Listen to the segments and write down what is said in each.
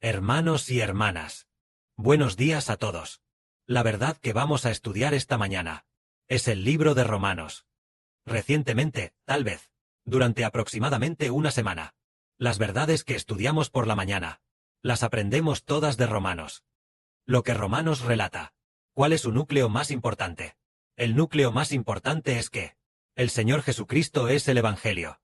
Hermanos y hermanas, buenos días a todos. La verdad que vamos a estudiar esta mañana es el libro de Romanos. Recientemente, tal vez, durante aproximadamente una semana, las verdades que estudiamos por la mañana, las aprendemos todas de Romanos. Lo que Romanos relata. ¿Cuál es su núcleo más importante? El núcleo más importante es que el Señor Jesucristo es el Evangelio.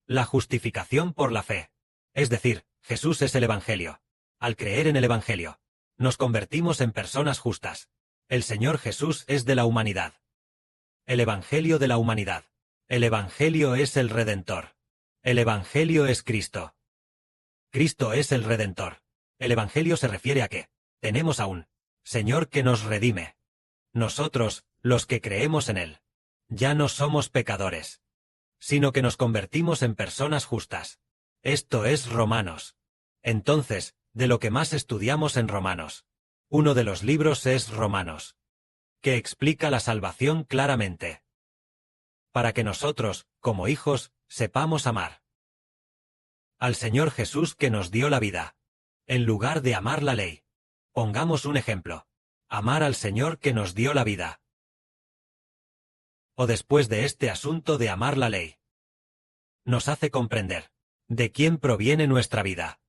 La justificación por la fe. Es decir, Jesús es el Evangelio. Al creer en el Evangelio, nos convertimos en personas justas. El Señor Jesús es de la humanidad. El Evangelio de la humanidad. El Evangelio es el Redentor. El Evangelio es Cristo. Cristo es el Redentor. El Evangelio se refiere a que tenemos a un Señor que nos redime. Nosotros, los que creemos en Él, ya no somos pecadores, sino que nos convertimos en personas justas. Esto es Romanos. Entonces, de lo que más estudiamos en Romanos, uno de los libros es Romanos, que explica la salvación claramente, para que nosotros, como hijos, sepamos amar al Señor Jesús que nos dio la vida, en lugar de amar la ley. Pongamos un ejemplo: amar al Señor que nos dio la vida. O después de este asunto de amar la ley, nos hace comprender de quién proviene nuestra vida.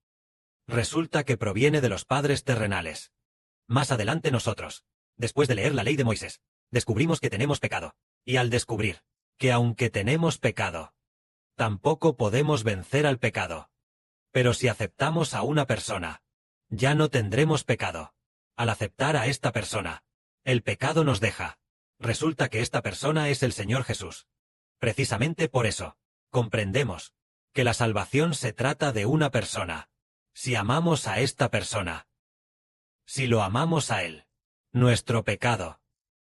Resulta que proviene de los padres terrenales. Más adelante nosotros, después de leer la ley de Moisés, descubrimos que tenemos pecado. Y al descubrir que aunque tenemos pecado, tampoco podemos vencer al pecado. Pero si aceptamos a una persona, ya no tendremos pecado. Al aceptar a esta persona, el pecado nos deja. Resulta que esta persona es el Señor Jesús. Precisamente por eso, comprendemos que la salvación se trata de una persona. Si amamos a esta persona, si lo amamos a Él, nuestro pecado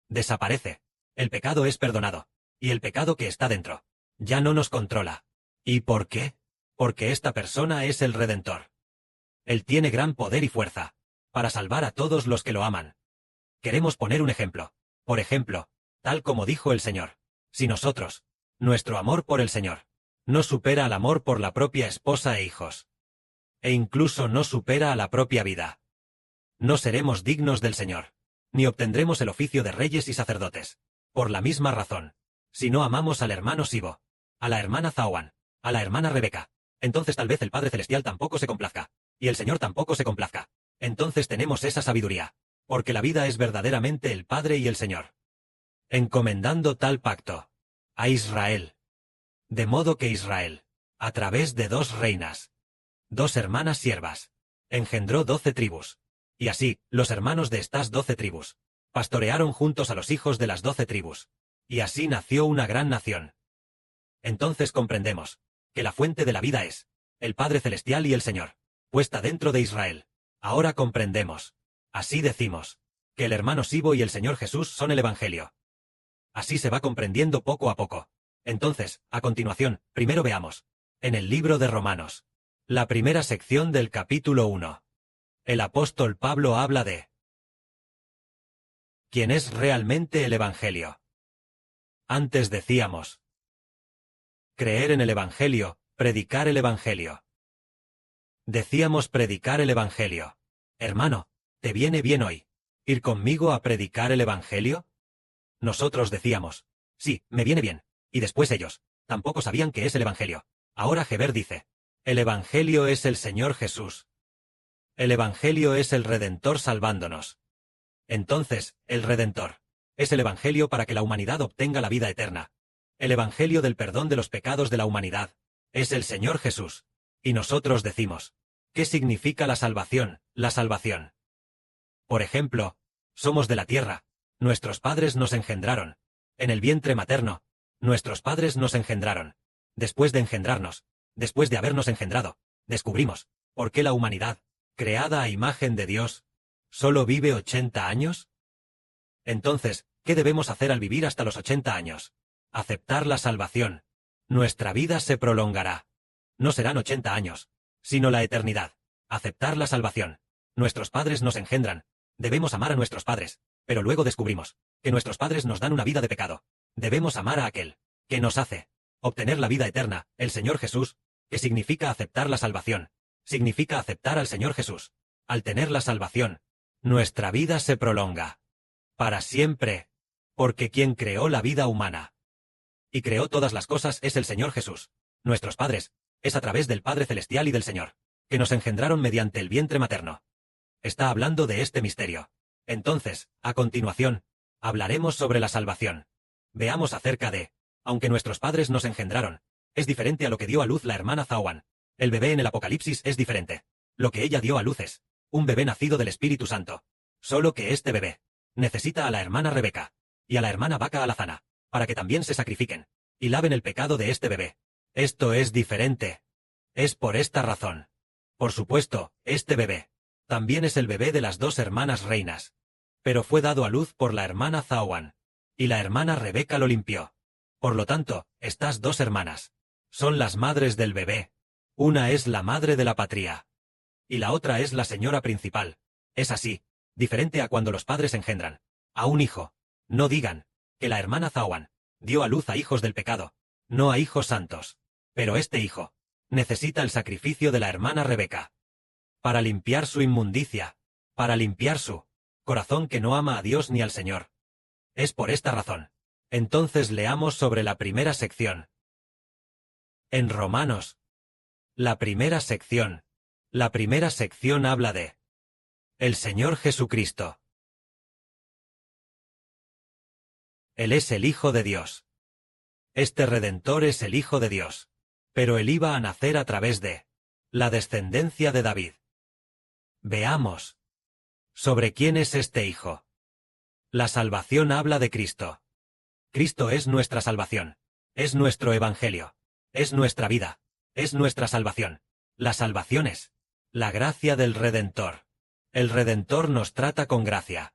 desaparece. El pecado es perdonado, y el pecado que está dentro ya no nos controla. ¿Y por qué? Porque esta persona es el Redentor. Él tiene gran poder y fuerza para salvar a todos los que lo aman. Queremos poner un ejemplo. Por ejemplo, tal como dijo el Señor, si nosotros, nuestro amor por el Señor, no supera al amor por la propia esposa e hijos, e incluso no supera a la propia vida, no seremos dignos del Señor, ni obtendremos el oficio de reyes y sacerdotes. Por la misma razón, si no amamos al hermano Sibo, a la hermana Zawan, a la hermana Rebeca, entonces tal vez el Padre Celestial tampoco se complazca, y el Señor tampoco se complazca. Entonces tenemos esa sabiduría, porque la vida es verdaderamente el Padre y el Señor, encomendando tal pacto a Israel. De modo que Israel, a través de 2 reinas, 2 hermanas siervas, engendró 12 tribus. Y así, los hermanos de estas 12 tribus pastorearon juntos a los hijos de las 12 tribus. Y así nació una gran nación. Entonces comprendemos que la fuente de la vida es el Padre Celestial y el Señor, puesta dentro de Israel. Ahora comprendemos. Así decimos que el hermano Sibo y el Señor Jesús son el Evangelio. Así se va comprendiendo poco a poco. Entonces, a continuación, primero veamos, en el libro de Romanos, la primera sección del capítulo 1. El apóstol Pablo habla de ¿quién es realmente el Evangelio? Antes decíamos creer en el Evangelio, predicar el Evangelio. Decíamos predicar el Evangelio. Hermano, ¿te viene bien hoy ir conmigo a predicar el Evangelio? Nosotros decíamos, sí, me viene bien. Y después ellos tampoco sabían qué es el Evangelio. Ahora Heber dice, el Evangelio es el Señor Jesús. El Evangelio es el Redentor salvándonos. Entonces, el Redentor es el Evangelio para que la humanidad obtenga la vida eterna. El Evangelio del perdón de los pecados de la humanidad es el Señor Jesús. Y nosotros decimos, ¿qué significa la salvación? La salvación. Por ejemplo, somos de la tierra. Nuestros padres nos engendraron. En el vientre materno, nuestros padres nos engendraron. Después de engendrarnos, después de habernos engendrado, descubrimos por qué la humanidad, creada a imagen de Dios, ¿solo vive 80 años? Entonces, ¿qué debemos hacer al vivir hasta los 80 años? Aceptar la salvación. Nuestra vida se prolongará. No serán 80 años, sino la eternidad. Aceptar la salvación. Nuestros padres nos engendran. Debemos amar a nuestros padres, pero luego descubrimos que nuestros padres nos dan una vida de pecado. Debemos amar a aquel que nos hace obtener la vida eterna, el Señor Jesús, que significa aceptar la salvación. significa aceptar al Señor Jesús. Al tener la salvación, nuestra vida se prolonga. Para siempre. Porque quien creó la vida humana y creó todas las cosas es el Señor Jesús. Nuestros padres, es a través del Padre Celestial y del Señor, que nos engendraron mediante el vientre materno. Está hablando de este misterio. Entonces, a continuación, hablaremos sobre la salvación. Veamos acerca de, aunque nuestros padres nos engendraron, es diferente a lo que dio a luz la hermana Zawan. El bebé en el Apocalipsis es diferente. Lo que ella dio a luz es un bebé nacido del Espíritu Santo. Solo que este bebé necesita a la hermana Rebeca y a la hermana Vaca Alazana, para que también se sacrifiquen y laven el pecado de este bebé. Esto es diferente. Es por esta razón. Por supuesto, este bebé también es el bebé de las dos hermanas reinas. Pero fue dado a luz por la hermana Zawan, y la hermana Rebeca lo limpió. Por lo tanto, estas dos hermanas son las madres del bebé. Una es la madre de la patria, y la otra es la señora principal. Es así, diferente a cuando los padres engendran a un hijo. No digan que la hermana Zawan dio a luz a hijos del pecado, no a hijos santos. Pero este hijo necesita el sacrificio de la hermana Rebeca para limpiar su inmundicia, para limpiar su corazón que no ama a Dios ni al Señor. Es por esta razón. Entonces leamos sobre la primera sección. En Romanos, la primera sección habla de el Señor Jesucristo. Él es el Hijo de Dios. Este Redentor es el Hijo de Dios. Pero él iba a nacer a través de la descendencia de David. Veamos sobre quién es este Hijo. La salvación habla de Cristo. Cristo es nuestra salvación. Es nuestro Evangelio. Es nuestra vida. Es nuestra salvación. La salvación es la gracia del Redentor. El Redentor nos trata con gracia.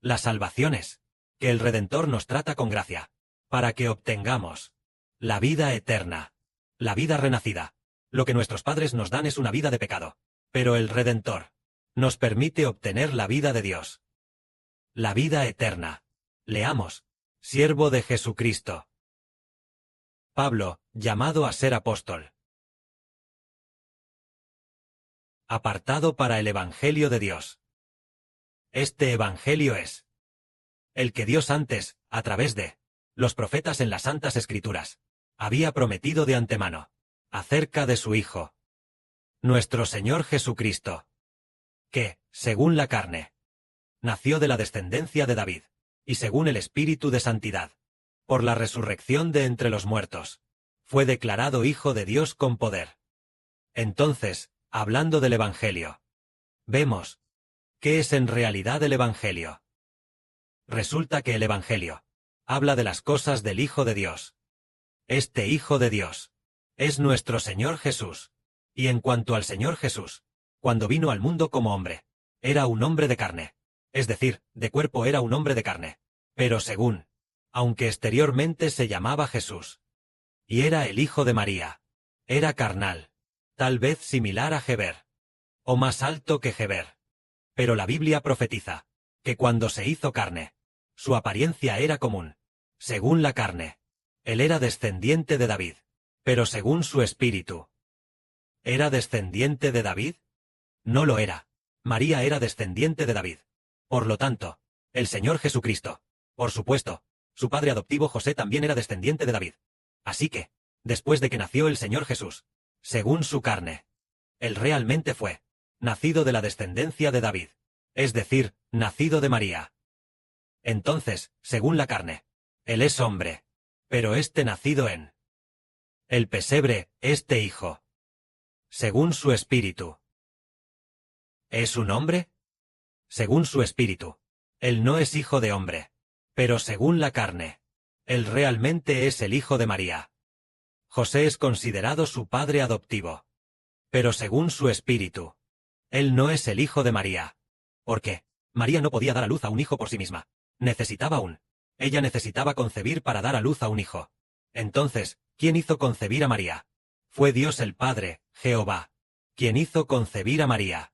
La salvación es que el Redentor nos trata con gracia, para que obtengamos la vida eterna, la vida renacida. Lo que nuestros padres nos dan es una vida de pecado, pero el Redentor nos permite obtener la vida de Dios. La vida eterna. Leamos, siervo de Jesucristo. Pablo, llamado a ser apóstol. Apartado para el Evangelio de Dios. Este Evangelio es el que Dios antes, a través de los profetas en las Santas Escrituras, había prometido de antemano, acerca de su Hijo, nuestro Señor Jesucristo, que, según la carne, nació de la descendencia de David, y según el Espíritu de Santidad, por la resurrección de entre los muertos, fue declarado Hijo de Dios con poder. Entonces, hablando del Evangelio, vemos, ¿qué es en realidad el Evangelio? Resulta que el Evangelio habla de las cosas del Hijo de Dios. Este Hijo de Dios es nuestro Señor Jesús. Y en cuanto al Señor Jesús, cuando vino al mundo como hombre, era un hombre de carne. Es decir, de cuerpo era un hombre de carne. Pero según, aunque exteriormente se llamaba Jesús, y era el Hijo de María, era carnal, tal vez similar a Geber, o más alto que Geber. Pero la Biblia profetiza que cuando se hizo carne, su apariencia era común. Según la carne, él era descendiente de David, pero según su espíritu, ¿era descendiente de David? No lo era. María era descendiente de David. Por lo tanto, el Señor Jesucristo, por supuesto, su padre adoptivo José también era descendiente de David. Así que, después de que nació el Señor Jesús, según su carne, él realmente fue nacido de la descendencia de David, es decir, nacido de María. Entonces, según la carne, él es hombre, pero nacido en el pesebre, este hijo, según su espíritu. ¿Es un hombre? Según su espíritu, él no es hijo de hombre, pero según la carne, él realmente es el hijo de María. José es considerado su padre adoptivo, pero según su espíritu, él no es el hijo de María. ¿Por qué? María no podía dar a luz a un hijo por sí misma. Necesitaba ella necesitaba concebir para dar a luz a un hijo. Entonces, ¿quién hizo concebir a María? Fue Dios el Padre, Jehová, quien hizo concebir a María.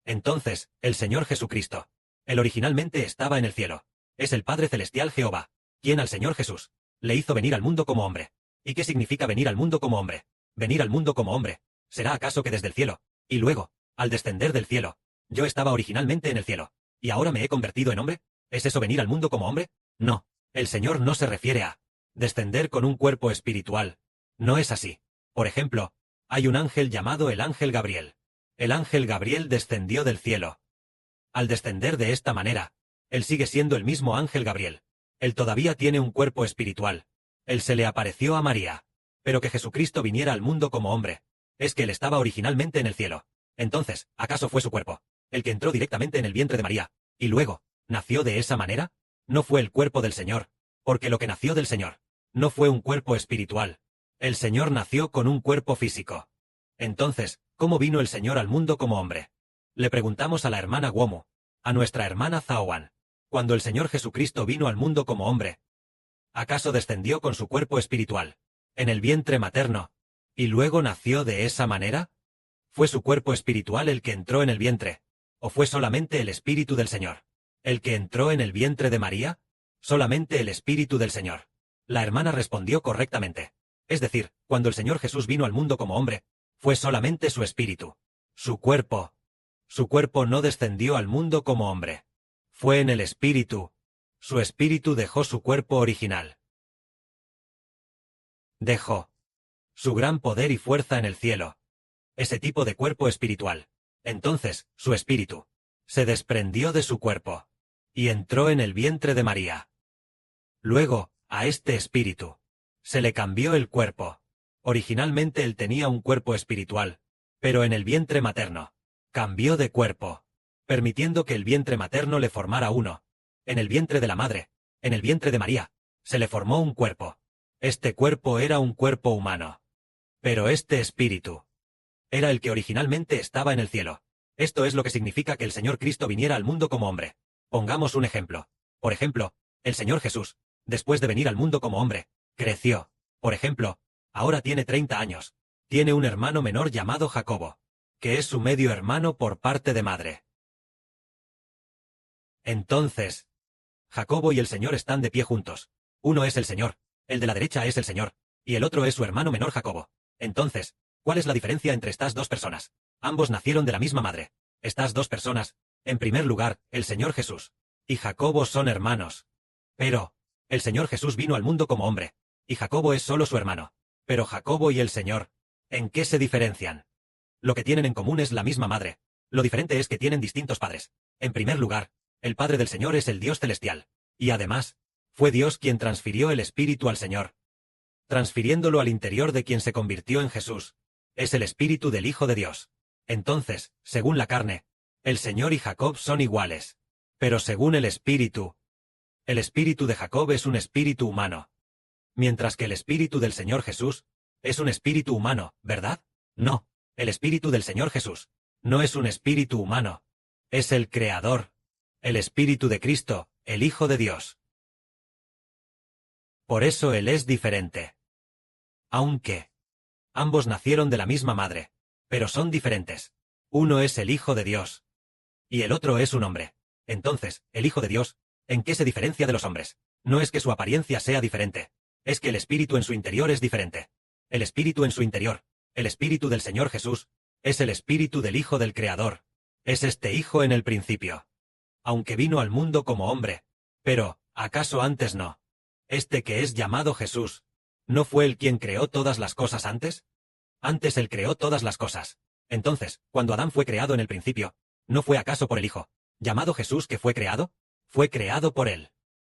Entonces, el Señor Jesucristo, él originalmente estaba en el cielo. Es el Padre Celestial Jehová, quien al Señor Jesús le hizo venir al mundo como hombre. ¿Y qué significa venir al mundo como hombre? Venir al mundo como hombre ¿Será acaso que desde el cielo, y luego, al descender del cielo, yo estaba originalmente en el cielo, y ahora me he convertido en hombre? ¿Es eso venir al mundo como hombre? No, el Señor no se refiere a descender con un cuerpo espiritual. No es así. Por ejemplo, hay un ángel llamado el ángel Gabriel. El ángel Gabriel descendió del cielo. Al descender de esta manera, él sigue siendo el mismo ángel Gabriel. Él todavía tiene un cuerpo espiritual. Él se le apareció a María. Pero que Jesucristo viniera al mundo como hombre, es que él estaba originalmente en el cielo. Entonces, ¿acaso fue su cuerpo el que entró directamente en el vientre de María, y luego, nació de esa manera? No fue el cuerpo del Señor, porque lo que nació del Señor no fue un cuerpo espiritual. El Señor nació con un cuerpo físico. Entonces, ¿cómo vino el Señor al mundo como hombre? Le preguntamos a la hermana Womu, a nuestra hermana Zaowan, cuando el Señor Jesucristo vino al mundo como hombre, ¿acaso descendió con su cuerpo espiritual en el vientre materno, y luego nació de esa manera? ¿Fue su cuerpo espiritual el que entró en el vientre, o fue solamente el Espíritu del Señor el que entró en el vientre de María? Solamente el Espíritu del Señor. La hermana respondió correctamente. Es decir, cuando el Señor Jesús vino al mundo como hombre, fue solamente su espíritu. Su cuerpo no descendió al mundo como hombre. Fue en el espíritu. Su espíritu dejó su cuerpo original. Dejó su gran poder y fuerza en el cielo. Ese tipo de cuerpo espiritual. Entonces, su espíritu se desprendió de su cuerpo y entró en el vientre de María. Luego, a este espíritu se le cambió el cuerpo. Originalmente él tenía un cuerpo espiritual, pero en el vientre materno cambió de cuerpo, permitiendo que el vientre materno le formara uno. En el vientre de la madre, en el vientre de María, se le formó un cuerpo. Este cuerpo era un cuerpo humano. Pero este espíritu era el que originalmente estaba en el cielo. Esto es lo que significa que el Señor Cristo viniera al mundo como hombre. Pongamos un ejemplo. Por ejemplo, el Señor Jesús, después de venir al mundo como hombre, creció. Por ejemplo, ahora tiene 30 años. Tiene un hermano menor llamado Jacobo, que es su medio hermano por parte de madre. Entonces, Jacobo y el Señor están de pie juntos. Uno es el Señor, el de la derecha es el Señor, y el otro es su hermano menor Jacobo. Entonces, ¿cuál es la diferencia entre estas dos personas? Ambos nacieron de la misma madre. Estas dos personas, en primer lugar, el Señor Jesús y Jacobo son hermanos. Pero, el Señor Jesús vino al mundo como hombre, y Jacobo es solo su hermano. Pero Jacobo y el Señor, ¿en qué se diferencian? Lo que tienen en común es la misma madre. Lo diferente es que tienen distintos padres. En primer lugar, el Padre del Señor es el Dios celestial. Y además, fue Dios quien transfirió el Espíritu al Señor, transfiriéndolo al interior de quien se convirtió en Jesús. Es el Espíritu del Hijo de Dios. Entonces, según la carne, el Señor y Jacob son iguales. Pero según el Espíritu de Jacob es un espíritu humano. Mientras que el Espíritu del Señor Jesús es un espíritu humano, ¿verdad? No, el Espíritu del Señor Jesús no es un espíritu humano. Es el Creador, el Espíritu de Cristo, el Hijo de Dios. Por eso Él es diferente. Aunque ambos nacieron de la misma madre, pero son diferentes. Uno es el Hijo de Dios y el otro es un hombre. Entonces, el Hijo de Dios, ¿en qué se diferencia de los hombres? No es que su apariencia sea diferente, es que el espíritu en su interior es diferente. El espíritu en su interior, el Espíritu del Señor Jesús, es el Espíritu del Hijo del Creador. Es este Hijo en el principio. Aunque vino al mundo como hombre. Pero, ¿acaso antes no? Este que es llamado Jesús, ¿no fue él quien creó todas las cosas antes? Antes él creó todas las cosas. Entonces, cuando Adán fue creado en el principio, ¿no fue acaso por el Hijo, llamado Jesús, que fue creado? Fue creado por él.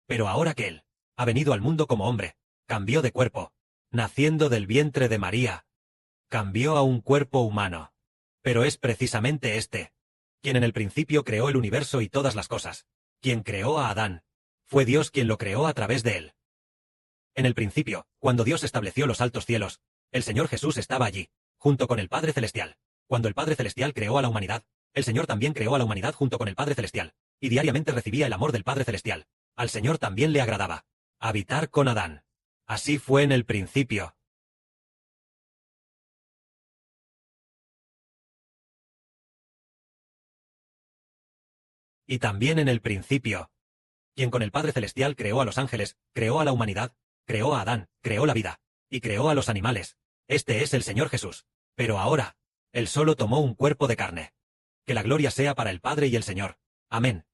Pero ahora que él ha venido al mundo como hombre, cambió de cuerpo, naciendo del vientre de María, cambió a un cuerpo humano. Pero es precisamente este quien en el principio creó el universo y todas las cosas, quien creó a Adán. Fue Dios quien lo creó a través de él. En el principio, cuando Dios estableció los altos cielos, el Señor Jesús estaba allí, junto con el Padre Celestial. Cuando el Padre Celestial creó a la humanidad, el Señor también creó a la humanidad junto con el Padre Celestial, y diariamente recibía el amor del Padre Celestial. Al Señor también le agradaba habitar con Adán. Así fue en el principio. Y también en el principio, quien con el Padre Celestial creó a los ángeles, creó a la humanidad, creó a Adán, creó la vida, y creó a los animales. Este es el Señor Jesús. Pero ahora, Él solo tomó un cuerpo de carne. Que la gloria sea para el Padre y el Señor. Amén.